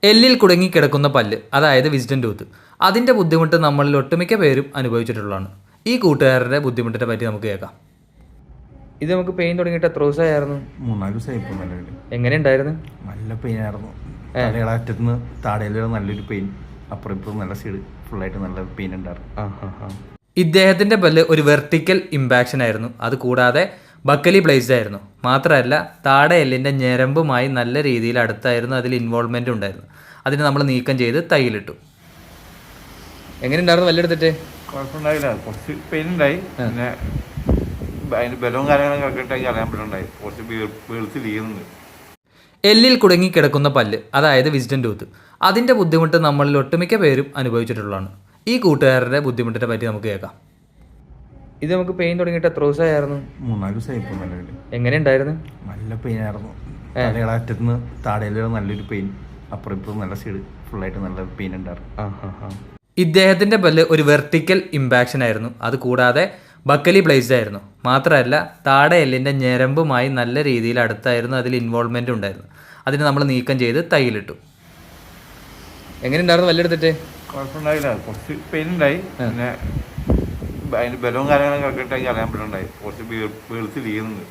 എല്ലിൽ കുടുങ്ങിക്കിടക്കുന്ന പല്ല്, അതായത് വിസ്ഡം ടൂത്ത്. അതിൻ്റെ ബുദ്ധിമുട്ട് നമ്മളിൽ ഒട്ടുമിക്ക പേരും അനുഭവിച്ചിട്ടുള്ളതാണ്. ഈ കൂട്ടുകാരുടെ ബുദ്ധിമുട്ടിനെ പറ്റി നമുക്ക് കേൾക്കാം. ഇത് നമുക്ക് പെയിൻ തുടങ്ങിയിട്ട് എത്ര ദിവസമായിരുന്നു? 3-4 ദിവസമായി. ഇപ്പോൾ നിലവിൽ എങ്ങനെയുണ്ടായിരുന്നു? നല്ല പെയിൻ ആയിരുന്നു. അറ്റത്തുനിന്ന് താടയിലൂടെ നല്ലൊരു പെയിൻ, അപ്പുറം ഇപ്പുറം നല്ല സൈഡ് ഫുള്ളായിട്ട് നല്ല പെയിൻ ഉണ്ടായിരുന്നു. ഇദ്ദേഹത്തിൻ്റെ പല്ല് ഒരു വെർട്ടിക്കൽ ഇമ്പാക്ഷൻ ആയിരുന്നു. അത് കൂടാതെ ബക്കലി ബ്ലേസ്ഡ് ആയിരുന്നു. മാത്രമല്ല താട എല്ലിൻ്റെ ഞരമ്പുമായി നല്ല രീതിയിൽ അടുത്തായിരുന്നു അതിൽ ഇൻവോൾവ്മെൻ്റ് ഉണ്ടായിരുന്നു. അതിന് നമ്മൾ നീക്കം ചെയ്ത് തൈലിട്ടു. എങ്ങനെയുണ്ടായിരുന്നു പല്ലെടുത്തിട്ട്? കുഴപ്പമുണ്ടായില്ല, കുറച്ച് പെയിൻ ഉണ്ടായി. പിന്നെ അതിന് ബലവും കാര്യങ്ങളൊക്കെ കിട്ടാൻ അറിയാൻ പറ്റുന്നുണ്ടായി. കുറച്ച് വെളുത്ത് വീഴുന്നുണ്ട്. എല്ലിൽ കുടുങ്ങിക്കിടക്കുന്ന പല്ല്, അതായത് വിസ്ഡം ടൂത്ത്. അതിൻ്റെ ബുദ്ധിമുട്ട് നമ്മളിൽ ഒട്ടുമിക്ക പേരും അനുഭവിച്ചിട്ടുള്ളതാണ്. ഈ കൂട്ടുകാരുടെ ബുദ്ധിമുട്ടിനെ പറ്റി നമുക്ക് കേൾക്കാം. ഇത് നമുക്ക് പെയിൻ തുടങ്ങിയിട്ട് എത്ര ദിവസമായിരുന്നു? 3-4 ദിവസമായി. ഇപ്പോൾ നിലവിൽ എങ്ങനെയുണ്ടായിരുന്നു? നല്ല പെയിൻ ആയിരുന്നു. അറ്റത്തുനിന്ന് താടയിലൂടെ നല്ലൊരു പെയിൻ, അപ്പുറം ഇപ്പുറം നല്ല സൈഡ് ഫുള്ളായിട്ട് നല്ല പെയിൻ ഉണ്ടായിരുന്നു. ഇദ്ദേഹത്തിൻ്റെ പല്ല് ഒരു വെർട്ടിക്കൽ ഇമ്പാക്ഷൻ ആയിരുന്നു. അത് കൂടാതെ ബക്കലി ബ്ലേസ്ഡ് ആയിരുന്നു. മാത്രമല്ല താട എല്ലിൻ്റെ ഞരമ്പുമായി നല്ല രീതിയിൽ അടുത്തായിരുന്നു അതിൽ ഇൻവോൾവ്മെൻ്റ് ഉണ്ടായിരുന്നു. അതിന് നമ്മൾ നീക്കം ചെയ്ത് തൈലിട്ടു. എങ്ങനെയുണ്ടായിരുന്നു പല്ലെടുത്തിട്ട്? കുഴപ്പമുണ്ടായില്ല, കുറച്ച് പെയിൻ ഉണ്ടായി. പിന്നെ അതിന് ബലവും കാര്യങ്ങളൊക്കെ കിട്ടാൻ അറിയാൻ പറ്റുന്നുണ്ടായി. കുറച്ച് വെളുത്ത് വീഴുന്നുണ്ട്.